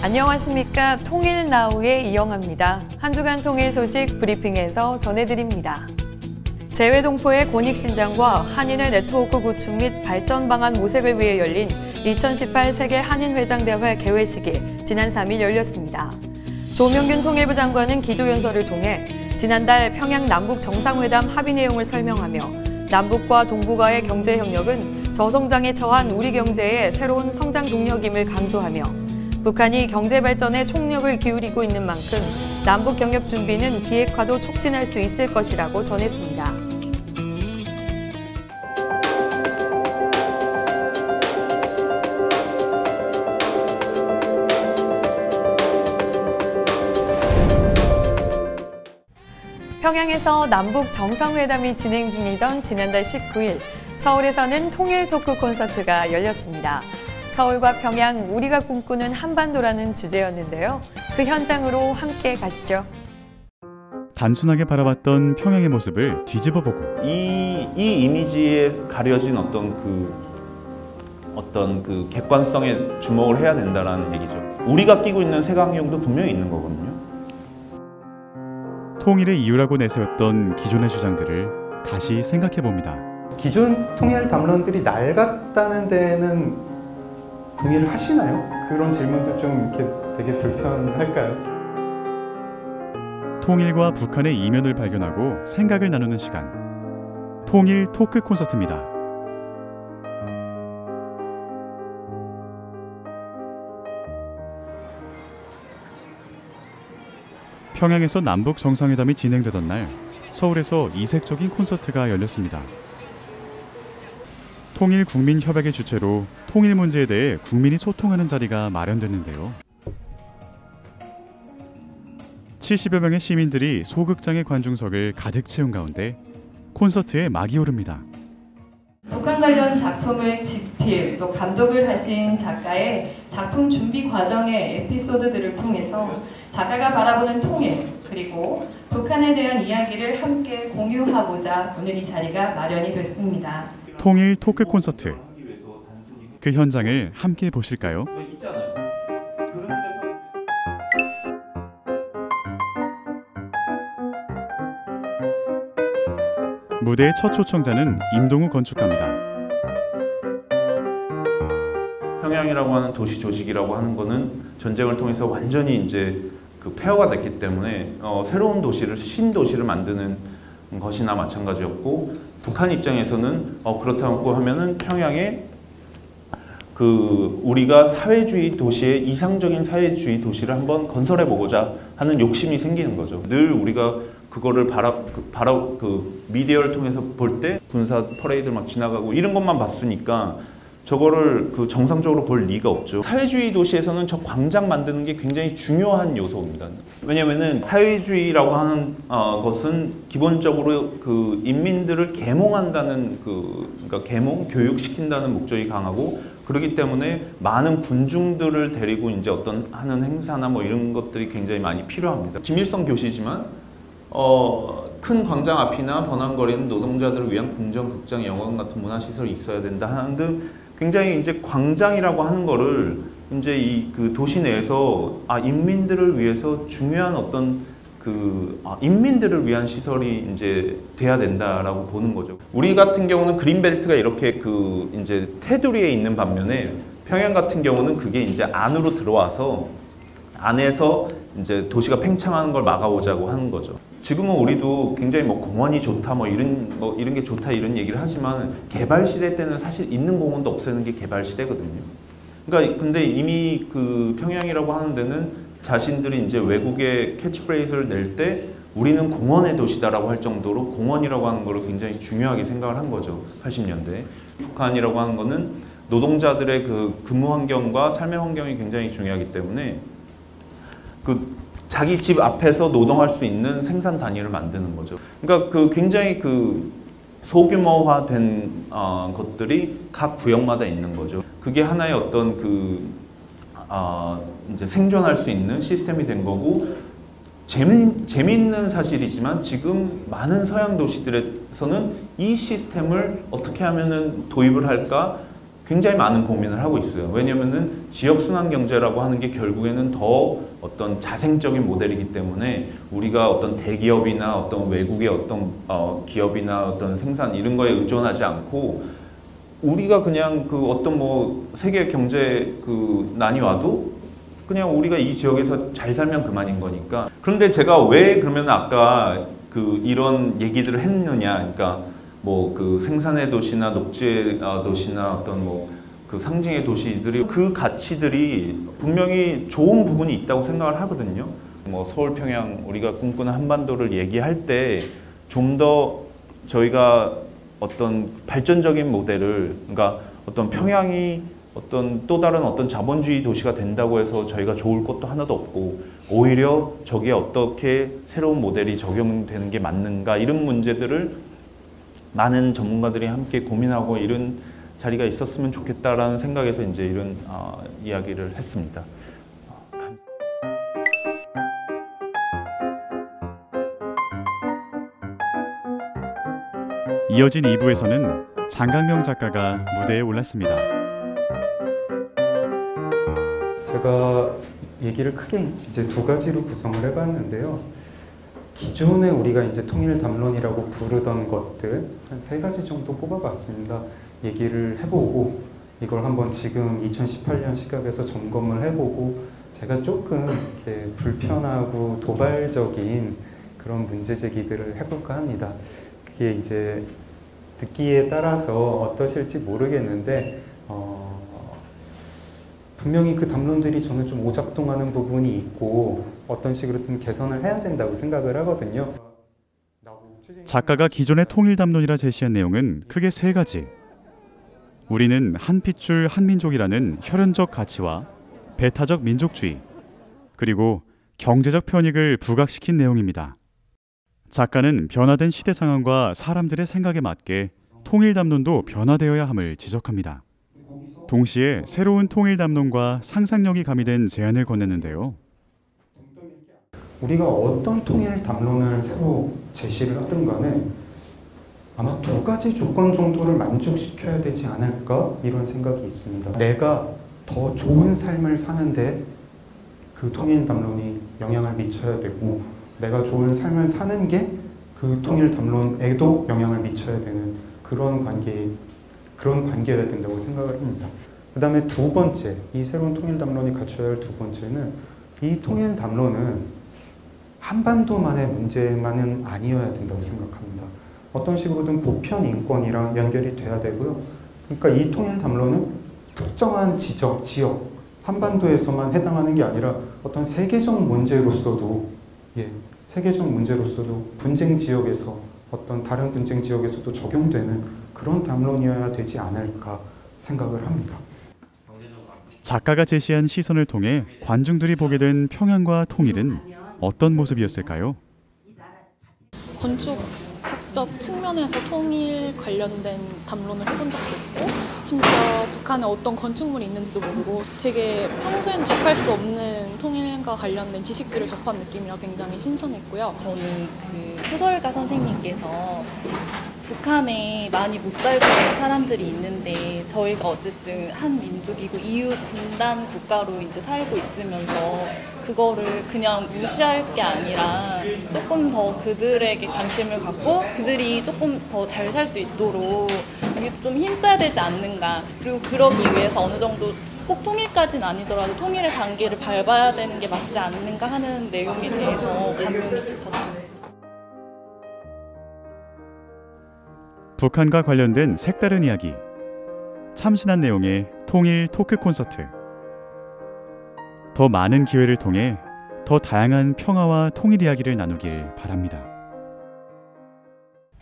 안녕하십니까. 통일나우의 이영아입니다. 한 주간 통일 소식 브리핑에서 전해드립니다. 재외동포의 권익신장과 한인의 네트워크 구축 및 발전 방안 모색을 위해 열린 2018 세계 한인회장대회 개회식이 지난 3일 열렸습니다. 조명균 통일부 장관은 기조연설을 통해 지난달 평양 남북 정상회담 합의 내용을 설명하며 남북과 동북아의 경제 협력은 저성장에 처한 우리 경제의 새로운 성장 동력임을 강조하며 북한이 경제 발전에 총력을 기울이고 있는 만큼 남북 경협 준비는 비핵화도 촉진할 수 있을 것이라고 전했습니다. 평양에서 남북 정상회담이 진행 중이던 지난달 19일, 서울에서는 통일 토크 콘서트가 열렸습니다. 서울과 평양, 우리가 꿈꾸는 한반도라는 주제였는데요. 그 현장으로 함께 가시죠. 단순하게 바라봤던 평양의 모습을 뒤집어보고 이 이미지에 가려진 어떤 그 객관성에 주목을 해야 된다는 얘기죠. 우리가 끼고 있는 색안경도 분명히 있는 거거든요. 통일의 이유라고 내세웠던 기존의 주장들을 다시 생각해봅니다. 기존 통일 담론들이 낡았다는 데는 동의를 하시나요? 그런 질문도 좀 이렇게 되게 불편할까요? 통일과 북한의 이면을 발견하고 생각을 나누는 시간. 통일 토크 콘서트입니다. 평양에서 남북 정상회담이 진행되던 날, 서울에서 이색적인 콘서트가 열렸습니다. 통일국민협약의 주체로 통일 문제에 대해 국민이 소통하는 자리가 마련됐는데요. 70여 명의 시민들이 소극장의 관중석을 가득 채운 가운데 콘서트에 막이 오릅니다. 북한 관련 작품을 집필, 또 감독을 하신 작가의 작품 준비 과정의 에피소드들을 통해서 작가가 바라보는 통일, 그리고 북한에 대한 이야기를 함께 공유하고자 오늘 이 자리가 마련이 됐습니다. 통일 토크 콘서트. 그 현장을 함께 보실까요? 무대의 첫 초청자는 임동우 건축가입니다. 평양이라고 하는 도시 조직이라고 하는 거는 전쟁을 통해서 완전히 이제 폐허가 됐기 때문에 새로운 도시를 신도시를 만드는 것이나 마찬가지였고, 북한 입장에서는 그렇다고 하면은 평양에 우리가 사회주의 도시의 이상적인 사회주의 도시를 한번 건설해 보고자 하는 욕심이 생기는 거죠. 늘 우리가 그거를 미디어를 통해서 볼 때 군사 퍼레이드 막 지나가고 이런 것만 봤으니까 저거를 정상적으로 볼 리가 없죠. 사회주의 도시에서는 저 광장 만드는 게 굉장히 중요한 요소입니다. 왜냐면은 사회주의라고 하는 것은 기본적으로 인민들을 계몽한다는 그러니까 교육시킨다는 목적이 강하고, 그렇기 때문에 많은 군중들을 데리고 이제 하는 행사나 뭐 이런 것들이 굉장히 많이 필요합니다. 김일성 교시지만 큰 광장 앞이나 번화거리는 노동자들을 위한 궁전, 극장, 영화관 같은 문화시설이 있어야 된다 하는 등 굉장히 이제 광장이라고 하는 거를 이제 도시 내에서 인민들을 위해서 중요한 인민들을 위한 시설이 이제 돼야 된다라고 보는 거죠. 우리 같은 경우는 그린벨트가 이렇게 이제 테두리에 있는 반면에 평양 같은 경우는 그게 이제 안으로 들어와서 안에서 이제 도시가 팽창하는 걸 막아오자고 하는 거죠. 지금은 우리도 굉장히 공원이 좋다, 이런 게 좋다 이런 얘기를 하지만 개발 시대 때는 사실 있는 공원도 없애는 게 개발 시대거든요. 그러니까 근데 이미 평양이라고 하는 데는 자신들이 이제 외국의 캐치프레이즈를 낼 때 우리는 공원의 도시다라고 할 정도로 공원이라고 하는 거를 굉장히 중요하게 생각을 한 거죠. 80년대. 북한이라고 하는 거는 노동자들의 근무 환경과 삶의 환경이 굉장히 중요하기 때문에 자기 집 앞에서 노동할 수 있는 생산 단위를 만드는 거죠. 그러니까 굉장히 소규모화된 것들이 각 구역마다 있는 거죠. 그게 하나의 어떤 이제 생존할 수 있는 시스템이 된 거고, 재미있는 사실이지만 지금 많은 서양 도시들에서는 이 시스템을 어떻게 하면은 도입을 할까 굉장히 많은 고민을 하고 있어요. 왜냐면은 지역순환 경제라고 하는 게 결국에는 더 어떤 자생적인 모델이기 때문에 우리가 어떤 대기업이나 어떤 외국의 어떤 기업이나 어떤 생산 이런 거에 의존하지 않고 우리가 그냥 그 어떤 뭐 세계 경제 그 난이 와도 그냥 우리가 이 지역에서 잘 살면 그만인 거니까. 그런데 제가 왜 그러면 아까 그 이런 얘기들을 했느냐, 그러니까 뭐 그 생산의 도시나 녹지의 도시나 어떤 뭐 그 상징의 도시들이 그 가치들이 분명히 좋은 부분이 있다고 생각을 하거든요. 뭐 서울, 평양, 우리가 꿈꾸는 한반도를 얘기할 때 좀 더 저희가 어떤 발전적인 모델을, 그러니까 어떤 평양이 어떤 또 다른 어떤 자본주의 도시가 된다고 해서 저희가 좋을 것도 하나도 없고 오히려 저기에 어떻게 새로운 모델이 적용되는 게 맞는가 이런 문제들을 많은 전문가들이 함께 고민하고 이런 자리가 있었으면 좋겠다라는 생각에서 이제 이런 이야기를 했습니다. 이어진 2부에서는 장강명 작가가 무대에 올랐습니다. 제가 얘기를 크게 이제 두 가지로 구성을 해봤는데요. 기존에 우리가 이제 통일 담론이라고 부르던 것들 한 3가지 정도 뽑아봤습니다. 얘기를 해보고 이걸 한번 지금 2018년 시각에서 점검을 해보고 제가 조금 이렇게 불편하고 도발적인 그런 문제 제기들을 해볼까 합니다. 그게 이제 듣기에 따라서 어떠실지 모르겠는데 분명히 그 담론들이 저는 좀 오작동하는 부분이 있고 어떤 식으로든 개선을 해야 된다고 생각을 하거든요. 작가가 기존의 통일 담론이라 제시한 내용은 크게 3가지. 우리는 한 핏줄 한민족이라는 혈연적 가치와 배타적 민족주의, 그리고 경제적 편익을 부각시킨 내용입니다. 작가는 변화된 시대 상황과 사람들의 생각에 맞게 통일 담론도 변화되어야 함을 지적합니다. 동시에 새로운 통일 담론과 상상력이 가미된 제안을 건넸는데요. 우리가 어떤 통일 담론을 새로 제시를 하든 간에 아마 2가지 조건 정도를 만족시켜야 되지 않을까 이런 생각이 있습니다. 내가 더 좋은 삶을 사는데 그 통일 담론이 영향을 미쳐야 되고 내가 좋은 삶을 사는 게 그 통일 담론에도 영향을 미쳐야 되는 그런 관계여야 된다고 생각을 합니다. 그 다음에 2번째, 이 새로운 통일 담론이 갖춰야 할 2번째는 이 통일 담론은 한반도만의 문제만은 아니어야 된다고 생각합니다. 어떤 식으로든 보편 인권이랑 연결이 돼야 되고요. 그러니까 이 통일 담론은 특정한 지역, 한반도에서만 해당하는 게 아니라 어떤 세계적 문제로서도 세계적 문제로서도 분쟁 지역에서 어떤 다른 분쟁 지역에서도 적용되는 그런 담론이어야 되지 않을까 생각을 합니다. 작가가 제시한 시선을 통해 관중들이 보게 된 평양과 통일은 어떤 모습이었을까요? 건축학적 측면에서 통일 관련된 담론을 해본 적도 없고 심지어 북한에 어떤 건축물이 있는지도 모르고 되게 평소엔 접할 수 없는 통일과 관련된 지식들을 접한 느낌이라 굉장히 신선했고요. 저는 그 소설가 선생님께서 북한에 많이 못 살고 있는 사람들이 있는데 저희가 어쨌든 한 민족이고 이웃 분단 국가로 이제 살고 있으면서 그거를 그냥 무시할 게 아니라 조금 더 그들에게 관심을 갖고 그들이 조금 더 잘 살 수 있도록 좀 힘써야 되지 않는가. 그리고 그러기 위해서 어느 정도 꼭 통일까지는 아니더라도 통일의 단계를 밟아야 되는 게 맞지 않는가 하는 내용에 대해서 감명이 깊었습니다. 북한과 관련된 색다른 이야기, 참신한 내용의 통일 토크 콘서트. 더 많은 기회를 통해 더 다양한 평화와 통일 이야기를 나누길 바랍니다.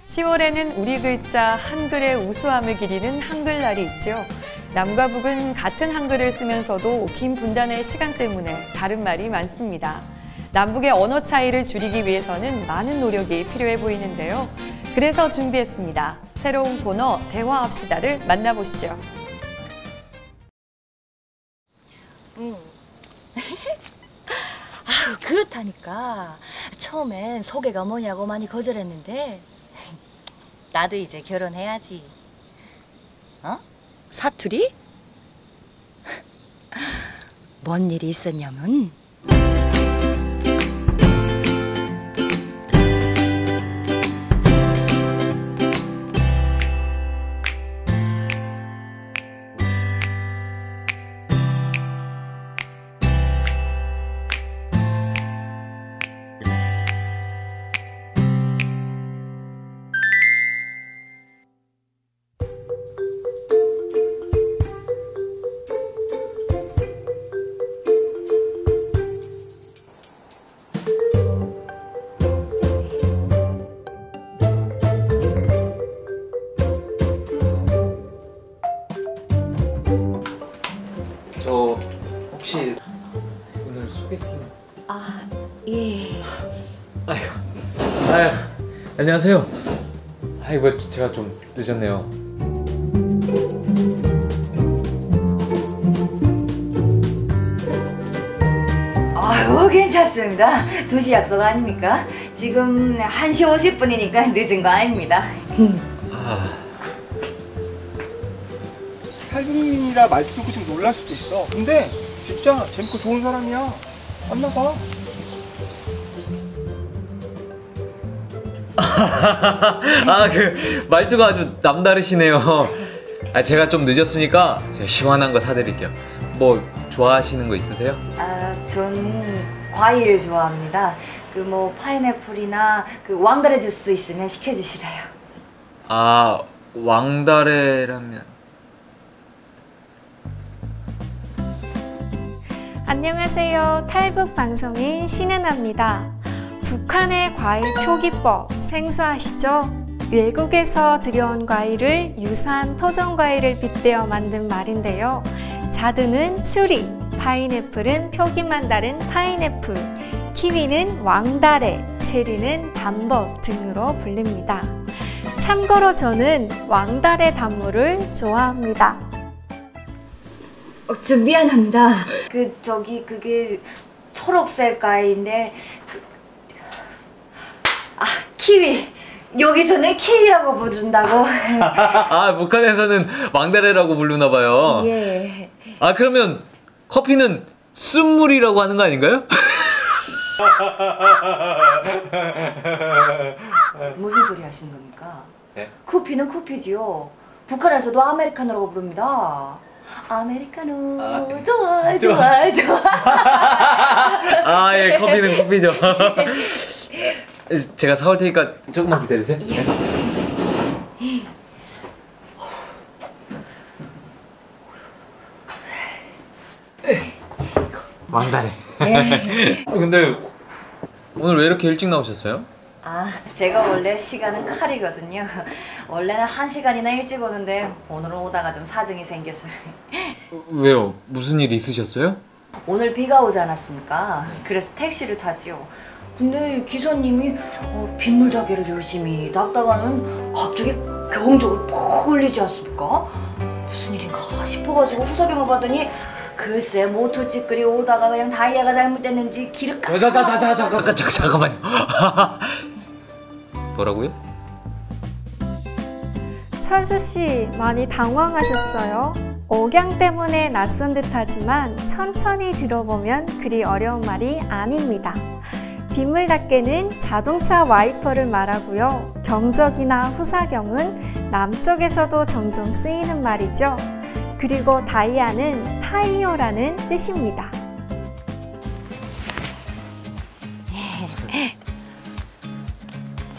10월에는 우리 글자 한글의 우수함을 기리는 한글날이 있죠. 남과 북은 같은 한글을 쓰면서도 긴 분단의 시간 때문에 다른 말이 많습니다. 남북의 언어 차이를 줄이기 위해서는 많은 노력이 필요해 보이는데요. 그래서 준비했습니다. 새로운 코너 대화합시다를 만나보시죠. 그렇다니까. 처음엔 소개가 뭐냐고 많이 거절했는데 나도 이제 결혼해야지. 사투리? 뭔 일이 있었냐면 저 혹시 오늘 소개팅? 아, 예. 아유, 안녕하세요. 아이고 제가 좀 늦었네요. 아유, 괜찮습니다. 2시 약속 아닙니까? 지금 1시 50분이니까 늦은 거 아닙니다. 살림이라 말투 듣고 좀 놀랄 수도 있어. 근데 진짜 재밌고 좋은 사람이야. 만나봐. 그 말투가 아주 남다르시네요. 제가 좀 늦었으니까 제가 시원한 거 사드릴게요. 뭐 좋아하시는 거 있으세요? 전 과일 좋아합니다. 그 뭐 파인애플이나 그 왕다래 주스 있으면 시켜주시라요. 왕다래라면. 안녕하세요. 탈북방송인 신은아입니다. 북한의 과일 표기법 생소하시죠? 외국에서 들여온 과일을 유사한 토종 과일을 빗대어 만든 말인데요. 자두는 추리, 파인애플은 표기만 다른 파인애플, 키위는 왕다래, 체리는 단법 등으로 불립니다. 참고로 저는 왕다래 단물을 좋아합니다. 좀 미안합니다. 그게 초록색 과일인데 키위. 여기서는 키위라고 부른다고. 북한에서는 왕다래라고 부르나 봐요. 예. 그러면 커피는 쓴물이라고 하는 거 아닌가요? 무슨 소리 하시는 겁니까? 네? 커피는 커피지요. 북한에서도 아메리카노라고 부릅니다. 아메리카노 좋아. 예, 커피는 커피죠. 제가 사올 테니까 조금만 기다리세요. 왕다래. 근데 오늘 왜 이렇게 일찍 나오셨어요? 제가 원래 시간은 칼이거든요. 원래는 1시간이나 일찍 오는데 오늘은 오다가 좀 사정이 생겼어요. 왜요? 무슨 일 있으셨어요? 오늘 비가 오지 않았습니까? 그래서 택시를 탔죠. 근데 기사님이 빗물다개를 열심히 닦다가는 갑자기 경적을 퍽 울리지 않습니까? 무슨 일인가 싶어가지고 후석영을 봤더니 글쎄 모터 찌끄리 오다가 그냥 다이아가 잘못됐는지 길을 잠깐만요. 뭐라고요? 철수 씨, 많이 당황하셨어요? 억양 때문에 낯선 듯하지만 천천히 들어보면 그리 어려운 말이 아닙니다. 빗물닦개는 자동차 와이퍼를 말하고요. 경적이나 후사경은 남쪽에서도 종종 쓰이는 말이죠. 그리고 다이아는 타이어라는 뜻입니다.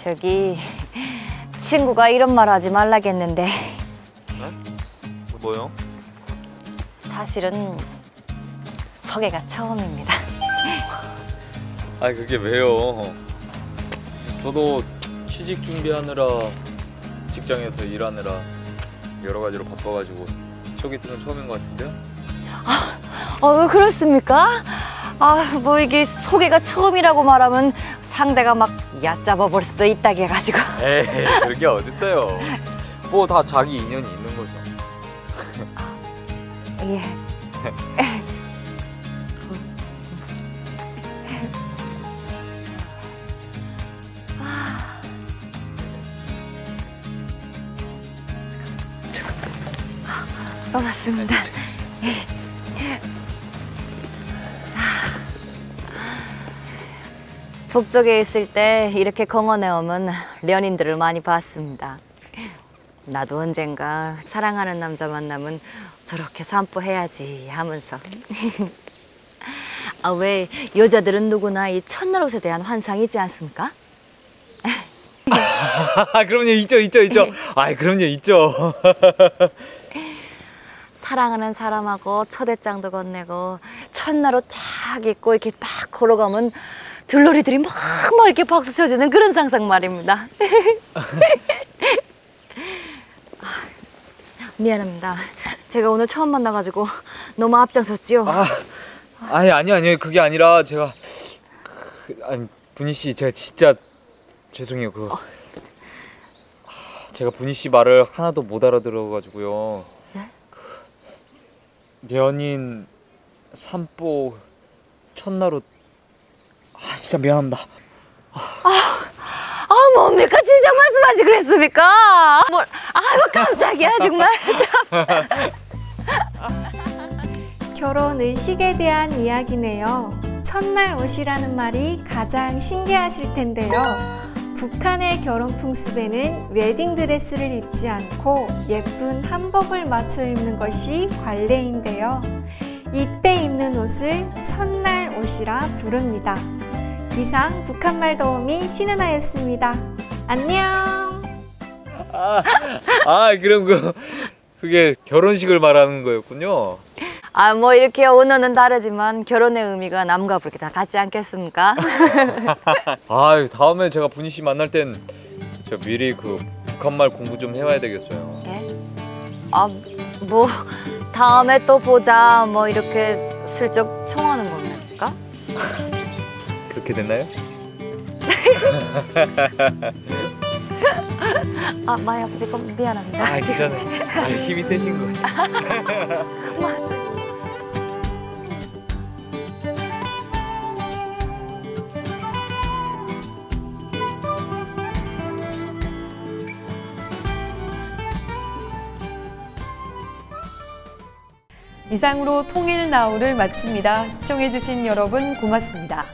저기 친구가 이런 말 하지 말라겠는데. 뭐요? 사실은 소개가 처음입니다. 그게 왜요? 저도 취직 준비하느라 직장에서 일하느라 여러 가지로 바빠가지고 소개팅은 처음인 것 같은데요? 그렇습니까? 뭐 이게 소개가 처음이라고 말하면 상대가 막 얕잡아 볼 수도 있다게 가지고. 에이, 그게 어딨어요. 뭐 다 자기 인연이 있는 거죠. 예. 고맙습니다. 북쪽에 있을 때 이렇게 공원에 오면 연인들을 많이 봤습니다. 나도 언젠가 사랑하는 남자 만나면 저렇게 산보해야지 하면서. 아, 왜 여자들은 누구나 이 첫날 옷에 대한 환상이 있지 않습니까? 그럼요, 있죠. 아, 그럼요, 있죠. 사랑하는 사람하고 초대장도 건네고 첫날 옷 쫙 입고 이렇게 막 걸어가면 들러리들이 막 이렇게 박수 쳐주는 그런 상상 말입니다. 미안합니다. 제가 오늘 처음 만나가지고 너무 앞장섰지요. 아니요. 그게 아니라 제가 아니, 분희 씨, 제가 진짜 죄송해요. 제가 분희 씨 말을 하나도 못 알아들어가지고요. 예? 연인 산보 첫날 옷. 진짜 미안합니다. 뭡니까? 진작 말씀하시 그랬습니까? 뭘? 깜짝이야 정말. 결혼 의식에 대한 이야기네요. 첫날 옷이라는 말이 가장 신기하실 텐데요. 북한의 결혼 풍습에는 웨딩드레스를 입지 않고 예쁜 한복을 맞춰 입는 것이 관례인데요. 이때 입는 옷을 첫날 옷이라 부릅니다. 이상 북한말 도우미 신은아였습니다. 안녕. 그럼 그게 결혼식을 말하는 거였군요. 뭐 이렇게 언어는 다르지만 결혼의 의미가 남과 북이 다 같지 않겠습니까? 다음에 제가 분희 씨 만날 땐 제가 미리 북한말 공부 좀 해와야 되겠어요. 예? 뭐 다음에 또 보자 뭐 이렇게 슬쩍 청하는 겁니까? 그렇게 됐나요? 마이 아버지 미안합니다. 괜찮아요. 힘이 되신 거 같아요. 이상으로 통일나우를 마칩니다. 시청해주신 여러분 고맙습니다.